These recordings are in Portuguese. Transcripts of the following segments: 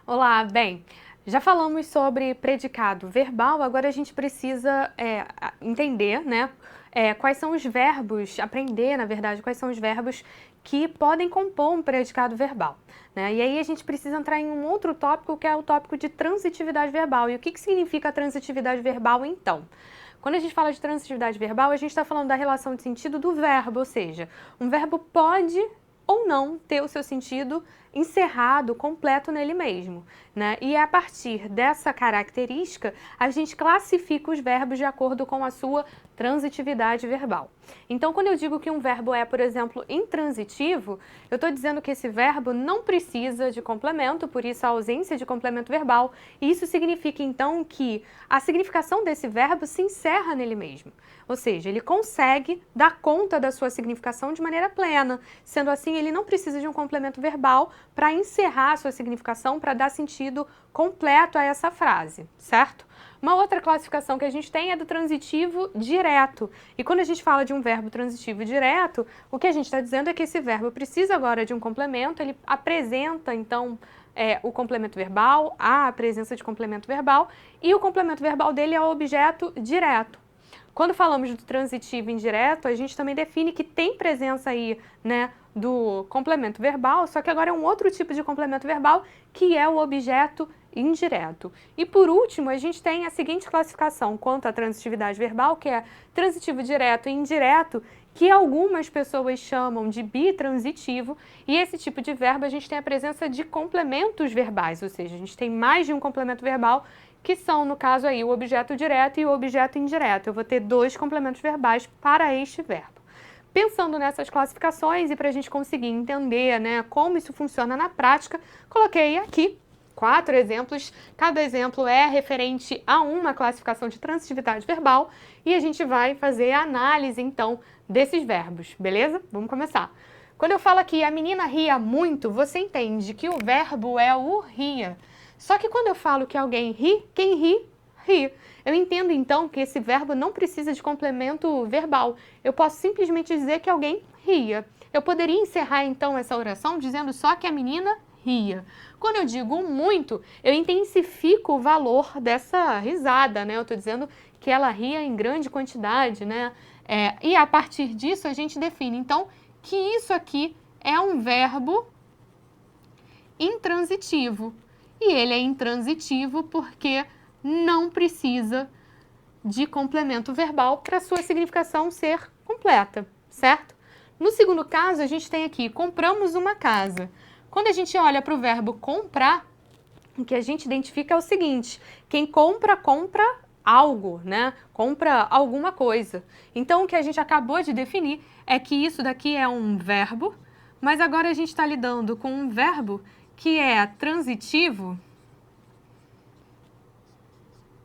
Olá, bem, já falamos sobre predicado verbal, agora a gente precisa entender, né, quais são os verbos, aprender, na verdade, quais são os verbos que podem compor um predicado verbal, né? E aí a gente precisa entrar em um outro tópico, que é o tópico de transitividade verbal. E o que significa a transitividade verbal, então? Quando a gente fala de transitividade verbal, a gente está falando da relação de sentido do verbo, ou seja, um verbo pode ou não ter o seu sentido encerrado, completo nele mesmo, né? E a partir dessa característica, a gente classifica os verbos de acordo com a sua transitividade verbal. Então, quando eu digo que um verbo é, por exemplo, intransitivo, eu estou dizendo que esse verbo não precisa de complemento, por isso a ausência de complemento verbal, e isso significa, então, que a significação desse verbo se encerra nele mesmo. Ou seja, ele consegue dar conta da sua significação de maneira plena. Sendo assim, ele não precisa de um complemento verbal para encerrar a sua significação, para dar sentido completo a essa frase, certo? Uma outra classificação que a gente tem é do transitivo direto. E quando a gente fala de um verbo transitivo direto, o que a gente está dizendo é que esse verbo precisa agora de um complemento, ele apresenta, então, o complemento verbal, a presença de complemento verbal, e o complemento verbal dele é o objeto direto. Quando falamos do transitivo indireto, a gente também define que tem presença aí, né, do complemento verbal, só que agora é um outro tipo de complemento verbal, que é o objeto indireto. E por último, a gente tem a seguinte classificação quanto à transitividade verbal, que é transitivo direto e indireto, que algumas pessoas chamam de bitransitivo, e esse tipo de verbo a gente tem a presença de complementos verbais, ou seja, a gente tem mais de um complemento verbal, que são, no caso aí, o objeto direto e o objeto indireto. Eu vou ter dois complementos verbais para este verbo. Pensando nessas classificações e para a gente conseguir entender, né, como isso funciona na prática, coloquei aqui 4 exemplos. Cada exemplo é referente a uma classificação de transitividade verbal e a gente vai fazer a análise, então, desses verbos, beleza? Vamos começar. Quando eu falo aqui a menina ria muito, você entende que o verbo é o ria. Só que quando eu falo que alguém ri, quem ri, ri. Eu entendo então que esse verbo não precisa de complemento verbal. Eu posso simplesmente dizer que alguém ria. Eu poderia encerrar então essa oração dizendo só que a menina ria. Quando eu digo muito, eu intensifico o valor dessa risada, né? Eu estou dizendo que ela ria em grande quantidade, né? E a partir disso a gente define então que isso aqui é um verbo intransitivo. E ele é intransitivo porque não precisa de complemento verbal para sua significação ser completa, certo? No segundo caso, a gente tem aqui, compramos uma casa. Quando a gente olha para o verbo comprar, o que a gente identifica é o seguinte, quem compra, compra algo, né? Compra alguma coisa. Então, o que a gente acabou de definir é que isso daqui é um verbo, mas agora a gente está lidando com um verbo que é transitivo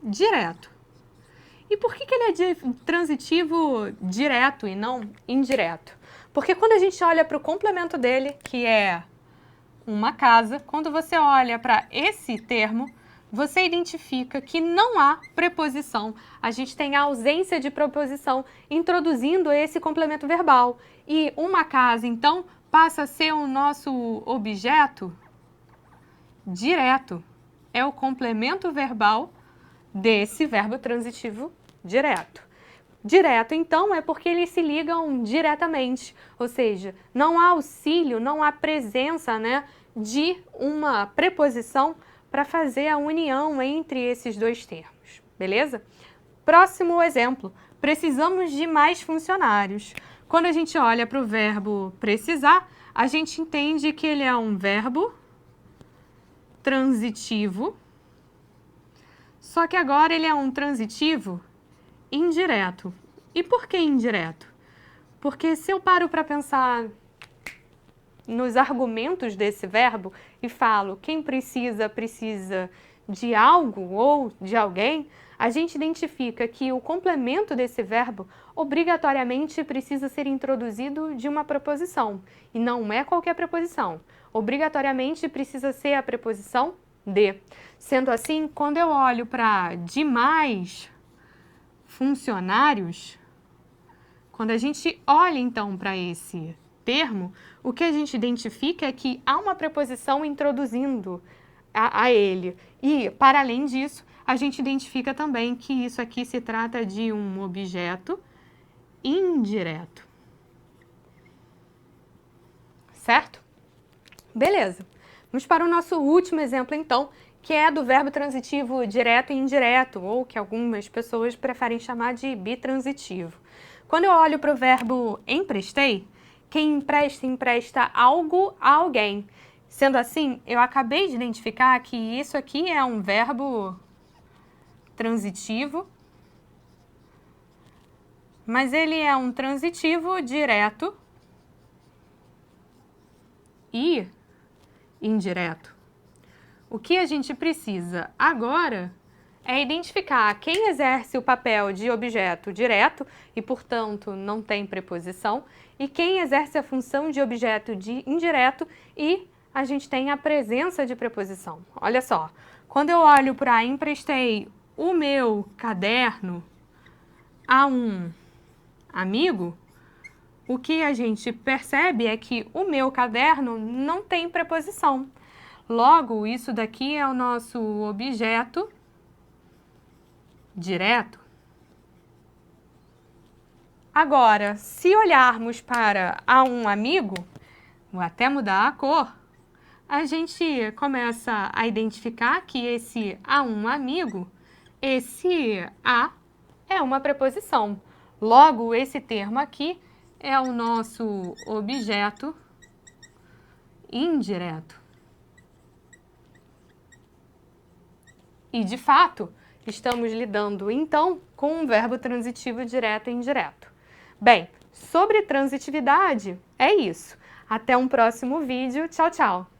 direto. E por que ele é transitivo direto e não indireto? Porque quando a gente olha para o complemento dele, que é uma casa, quando você olha para esse termo, você identifica que não há preposição. A gente tem a ausência de preposição introduzindo esse complemento verbal. E uma casa, então, passa a ser o nosso objeto direto. É o complemento verbal desse verbo transitivo direto. Direto, então, é porque eles se ligam diretamente, ou seja, não há auxílio, não há presença, né, de uma preposição para fazer a união entre esses dois termos, beleza? Próximo exemplo, precisamos de mais funcionários. Quando a gente olha para o verbo precisar, a gente entende que ele é um verbo transitivo, só que agora ele é um transitivo indireto. E por que indireto? Porque se eu paro para pensar nos argumentos desse verbo e falo quem precisa, precisa de algo ou de alguém, a gente identifica que o complemento desse verbo obrigatoriamente precisa ser introduzido de uma preposição. E não é qualquer preposição. Obrigatoriamente precisa ser a preposição de. Sendo assim, quando eu olho para demais funcionários, quando a gente olha então para esse termo, o que a gente identifica é que há uma preposição introduzindo a ele. E, para além disso, a gente identifica também que isso aqui se trata de um objeto indireto. Certo? Beleza. Vamos para o nosso último exemplo, então, que é do verbo transitivo direto e indireto, ou que algumas pessoas preferem chamar de bitransitivo. Quando eu olho para o verbo emprestei, quem empresta, empresta algo a alguém. Sendo assim, eu acabei de identificar que isso aqui é um verbo transitivo, mas ele é um transitivo direto e indireto. O que a gente precisa agora é identificar quem exerce o papel de objeto direto e, portanto, não tem preposição, e quem exerce a função de objeto indireto e a gente tem a presença de preposição. Olha só, quando eu olho para emprestei o meu caderno a um amigo, o que a gente percebe é que o meu caderno não tem preposição. Logo, isso daqui é o nosso objeto direto. Agora, se olharmos para a um amigo, vou até mudar a cor, a gente começa a identificar que esse a um amigo, esse a é uma preposição. Logo, esse termo aqui é o nosso objeto indireto. E, de fato, estamos lidando, então, com um verbo transitivo direto e indireto. Bem, sobre transitividade, é isso. Até um próximo vídeo. Tchau, tchau!